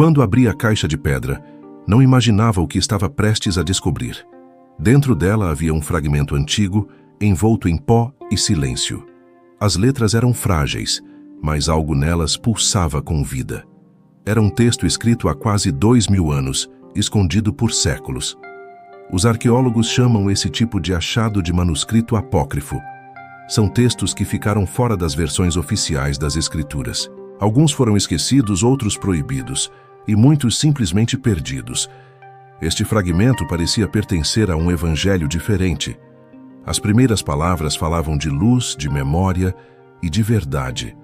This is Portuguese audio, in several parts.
Quando abri a caixa de pedra, não imaginava o que estava prestes a descobrir. Dentro dela havia um fragmento antigo, envolto em pó e silêncio. As letras eram frágeis, mas algo nelas pulsava com vida. Era um texto escrito há quase 2000 anos, escondido por séculos. Os arqueólogos chamam esse tipo de achado de manuscrito apócrifo. São textos que ficaram fora das versões oficiais das escrituras. Alguns foram esquecidos, outros proibidos, e muitos simplesmente perdidos. Este fragmento parecia pertencer a um evangelho diferente. As primeiras palavras falavam de luz, de memória e de verdade.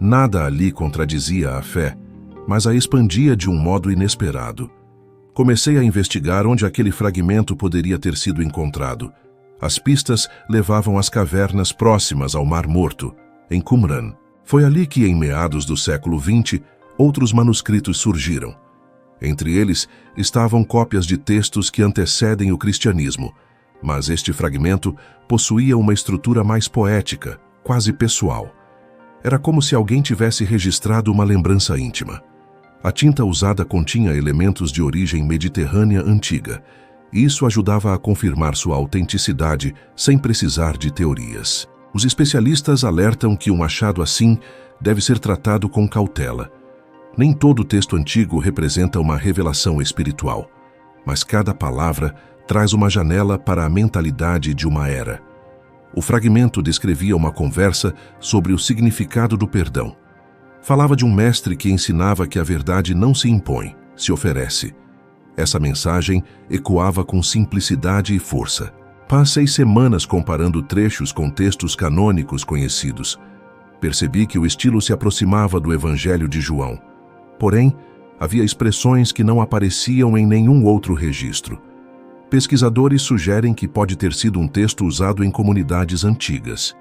Nada ali contradizia a fé, mas a expandia de um modo inesperado. Comecei a investigar onde aquele fragmento poderia ter sido encontrado. As pistas levavam às cavernas próximas ao Mar Morto, em Qumran. Foi ali que, em meados do século XX, outros manuscritos surgiram. Entre eles estavam cópias de textos que antecedem o cristianismo, mas este fragmento possuía uma estrutura mais poética, quase pessoal. Era como se alguém tivesse registrado uma lembrança íntima. A tinta usada continha elementos de origem mediterrânea antiga, e isso ajudava a confirmar sua autenticidade sem precisar de teorias. Os especialistas alertam que um achado assim deve ser tratado com cautela. Nem todo texto antigo representa uma revelação espiritual, mas cada palavra traz uma janela para a mentalidade de uma era. O fragmento descrevia uma conversa sobre o significado do perdão. Falava de um mestre que ensinava que a verdade não se impõe, se oferece. Essa mensagem ecoava com simplicidade e força. Passei semanas comparando trechos com textos canônicos conhecidos. Percebi que o estilo se aproximava do Evangelho de João. Porém, havia expressões que não apareciam em nenhum outro registro. Pesquisadores sugerem que pode ter sido um texto usado em comunidades antigas,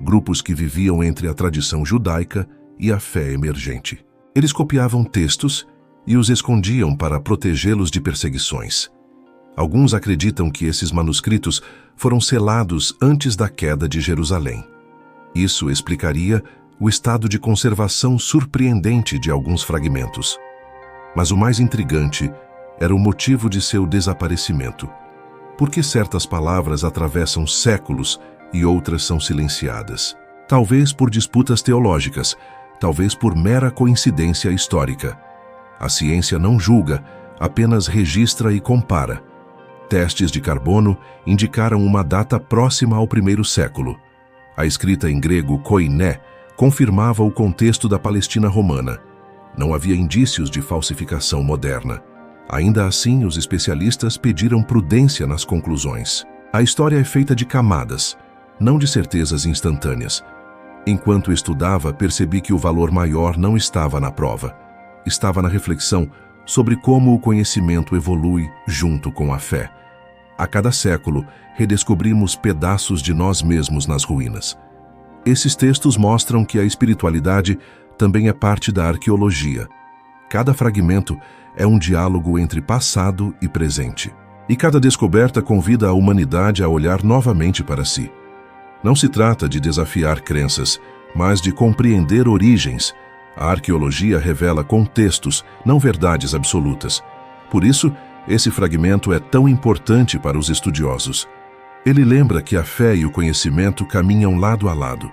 grupos que viviam entre a tradição judaica e a fé emergente. Eles copiavam textos e os escondiam para protegê-los de perseguições. Alguns acreditam que esses manuscritos foram selados antes da queda de Jerusalém. Isso explicaria o estado de conservação surpreendente de alguns fragmentos. Mas o mais intrigante era o motivo de seu desaparecimento. Por que certas palavras atravessam séculos e outras são silenciadas? Talvez por disputas teológicas, talvez por mera coincidência histórica. A ciência não julga, apenas registra e compara. Testes de carbono indicaram uma data próxima ao primeiro século. A escrita em grego koiné confirmava o contexto da Palestina romana. Não havia indícios de falsificação moderna. Ainda assim, os especialistas pediram prudência nas conclusões. A história é feita de camadas, não de certezas instantâneas. Enquanto estudava, percebi que o valor maior não estava na prova. Estava na reflexão sobre como o conhecimento evolui junto com a fé. A cada século, redescobrimos pedaços de nós mesmos nas ruínas. Esses textos mostram que a espiritualidade também é parte da arqueologia. Cada fragmento é um diálogo entre passado e presente. E cada descoberta convida a humanidade a olhar novamente para si. Não se trata de desafiar crenças, mas de compreender origens. A arqueologia revela contextos, não verdades absolutas. Por isso, esse fragmento é tão importante para os estudiosos. Ele lembra que a fé e o conhecimento caminham lado a lado.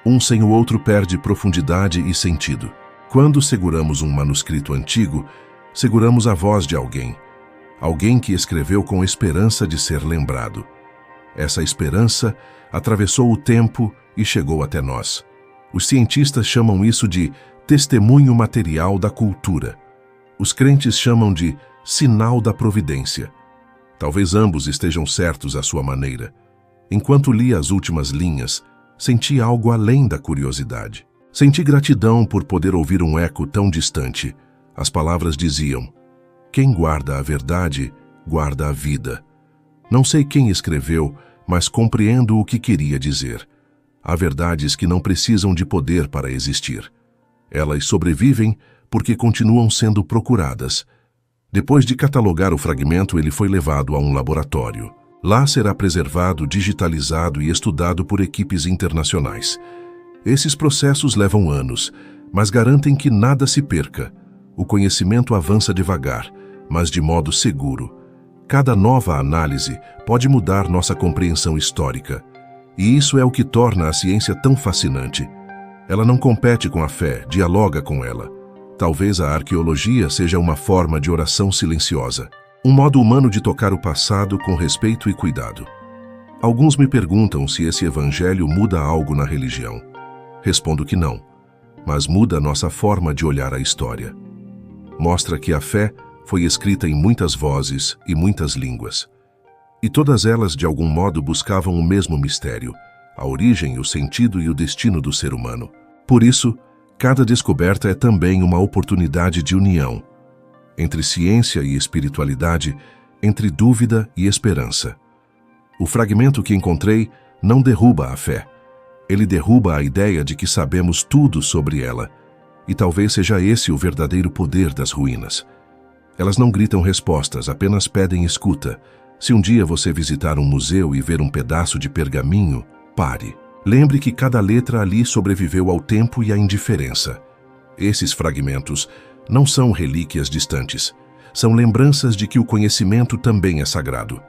Um sem o outro perde profundidade e sentido. Quando seguramos um manuscrito antigo, seguramos a voz de alguém. Alguém que escreveu com esperança de ser lembrado. Essa esperança atravessou o tempo e chegou até nós. Os cientistas chamam isso de testemunho material da cultura. Os crentes chamam de sinal da providência. Talvez ambos estejam certos à sua maneira. Enquanto li as últimas linhas, senti algo além da curiosidade. Senti gratidão por poder ouvir um eco tão distante. As palavras diziam: quem guarda a verdade, guarda a vida. Não sei quem escreveu, mas compreendo o que queria dizer. Há verdades que não precisam de poder para existir. Elas sobrevivem porque continuam sendo procuradas. Depois de catalogar o fragmento, ele foi levado a um laboratório. Lá será preservado, digitalizado e estudado por equipes internacionais. Esses processos levam anos, mas garantem que nada se perca. O conhecimento avança devagar, mas de modo seguro. Cada nova análise pode mudar nossa compreensão histórica. E isso é o que torna a ciência tão fascinante. Ela não compete com a fé, dialoga com ela. Talvez a arqueologia seja uma forma de oração silenciosa, um modo humano de tocar o passado com respeito e cuidado. Alguns me perguntam se esse evangelho muda algo na religião. Respondo que não, mas muda nossa forma de olhar a história. Mostra que a fé foi escrita em muitas vozes e muitas línguas. E todas elas, de algum modo, buscavam o mesmo mistério, a origem, o sentido e o destino do ser humano. Por isso, cada descoberta é também uma oportunidade de união entre ciência e espiritualidade, entre dúvida e esperança. O fragmento que encontrei não derruba a fé. Ele derruba a ideia de que sabemos tudo sobre ela. E talvez seja esse o verdadeiro poder das ruínas. Elas não gritam respostas, apenas pedem escuta. Se um dia você visitar um museu e ver um pedaço de pergaminho, pare. Lembre que cada letra ali sobreviveu ao tempo e à indiferença. Esses fragmentos não são relíquias distantes. São lembranças de que o conhecimento também é sagrado.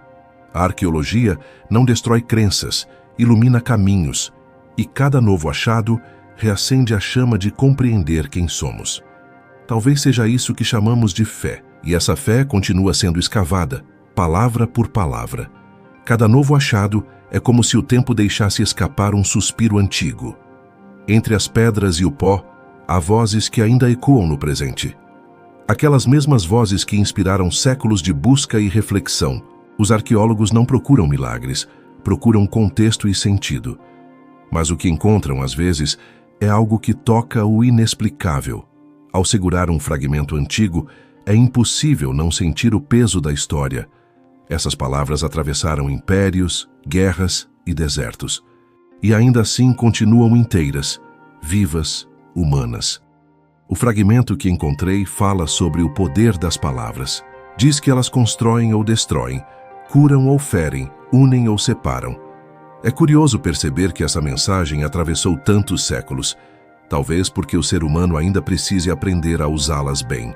A arqueologia não destrói crenças, ilumina caminhos, e cada novo achado reacende a chama de compreender quem somos. Talvez seja isso que chamamos de fé, e essa fé continua sendo escavada, palavra por palavra. Cada novo achado é como se o tempo deixasse escapar um suspiro antigo. Entre as pedras e o pó, há vozes que ainda ecoam no presente. Aquelas mesmas vozes que inspiraram séculos de busca e reflexão. Os arqueólogos não procuram milagres, procuram contexto e sentido. Mas o que encontram, às vezes, é algo que toca o inexplicável. Ao segurar um fragmento antigo, é impossível não sentir o peso da história. Essas palavras atravessaram impérios, guerras e desertos. E ainda assim continuam inteiras, vivas, humanas. O fragmento que encontrei fala sobre o poder das palavras. Diz que elas constroem ou destroem, curam ou ferem, unem ou separam. É curioso perceber que essa mensagem atravessou tantos séculos, talvez porque o ser humano ainda precise aprender a usá-las bem.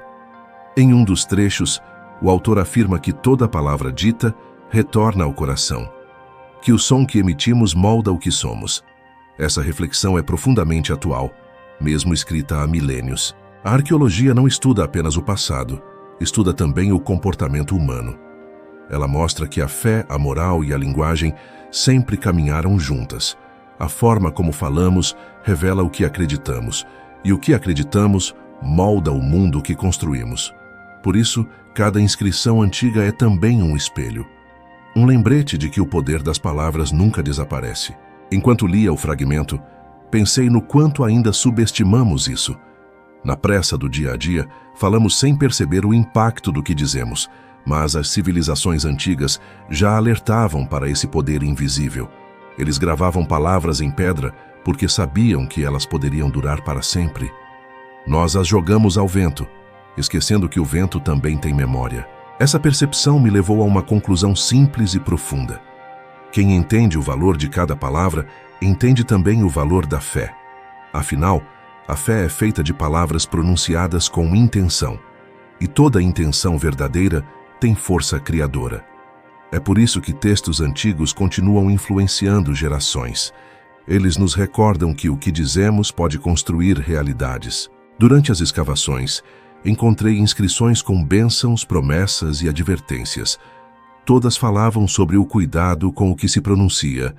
Em um dos trechos, o autor afirma que toda palavra dita retorna ao coração, que o som que emitimos molda o que somos. Essa reflexão é profundamente atual, mesmo escrita há milênios. A arqueologia não estuda apenas o passado, estuda também o comportamento humano. Ela mostra que a fé, a moral e a linguagem sempre caminharam juntas. A forma como falamos revela o que acreditamos, e o que acreditamos molda o mundo que construímos. Por isso, cada inscrição antiga é também um espelho. Um lembrete de que o poder das palavras nunca desaparece. Enquanto lia o fragmento, pensei no quanto ainda subestimamos isso. Na pressa do dia a dia, falamos sem perceber o impacto do que dizemos, mas as civilizações antigas já alertavam para esse poder invisível. Eles gravavam palavras em pedra porque sabiam que elas poderiam durar para sempre. Nós as jogamos ao vento, esquecendo que o vento também tem memória. Essa percepção me levou a uma conclusão simples e profunda. Quem entende o valor de cada palavra, entende também o valor da fé. Afinal, a fé é feita de palavras pronunciadas com intenção. E toda intenção verdadeira tem força criadora. É por isso que textos antigos continuam influenciando gerações. Eles nos recordam que o que dizemos pode construir realidades. Durante as escavações, encontrei inscrições com bênçãos, promessas e advertências. Todas falavam sobre o cuidado com o que se pronuncia,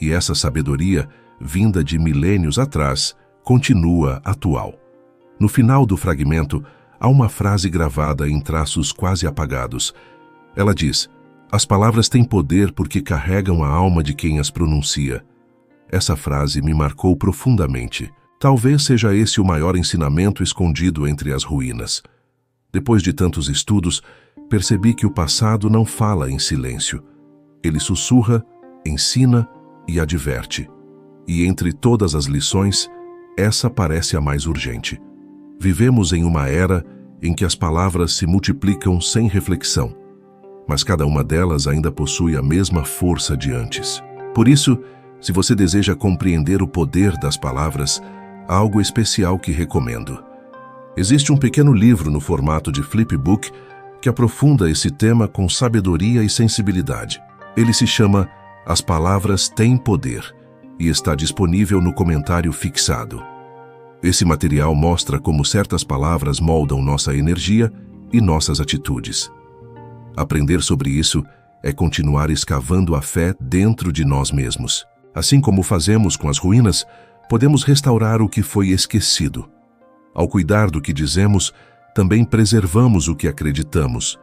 e essa sabedoria, vinda de milênios atrás, continua atual. No final do fragmento, há uma frase gravada em traços quase apagados. Ela diz: "As palavras têm poder porque carregam a alma de quem as pronuncia." Essa frase me marcou profundamente. Talvez seja esse o maior ensinamento escondido entre as ruínas. Depois de tantos estudos, percebi que o passado não fala em silêncio. Ele sussurra, ensina e adverte. E entre todas as lições, essa parece a mais urgente. Vivemos em uma era em que as palavras se multiplicam sem reflexão, mas cada uma delas ainda possui a mesma força de antes. Por isso, se você deseja compreender o poder das palavras, há algo especial que recomendo. Existe um pequeno livro no formato de flipbook que aprofunda esse tema com sabedoria e sensibilidade. Ele se chama As Palavras Têm Poder e está disponível no comentário fixado. Esse material mostra como certas palavras moldam nossa energia e nossas atitudes. Aprender sobre isso é continuar escavando a fé dentro de nós mesmos. Assim como fazemos com as ruínas, podemos restaurar o que foi esquecido. Ao cuidar do que dizemos, também preservamos o que acreditamos.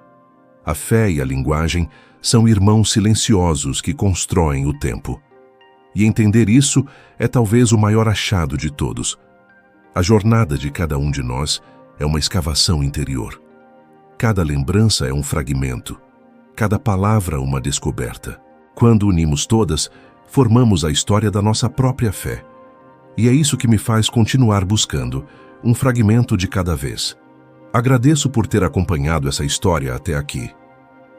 A fé e a linguagem são irmãos silenciosos que constroem o tempo. E entender isso é talvez o maior achado de todos. A jornada de cada um de nós é uma escavação interior. Cada lembrança é um fragmento, cada palavra uma descoberta. Quando unimos todas, formamos a história da nossa própria fé. E é isso que me faz continuar buscando, um fragmento de cada vez. Agradeço por ter acompanhado essa história até aqui.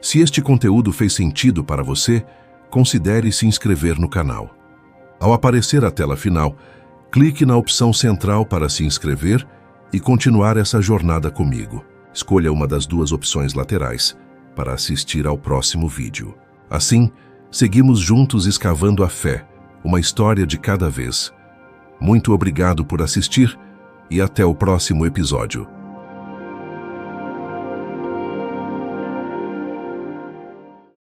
Se este conteúdo fez sentido para você, considere se inscrever no canal. Ao aparecer a tela final, clique na opção central para se inscrever e continuar essa jornada comigo. Escolha uma das duas opções laterais para assistir ao próximo vídeo. Assim, seguimos juntos escavando a fé, uma história de cada vez. Muito obrigado por assistir e até o próximo episódio.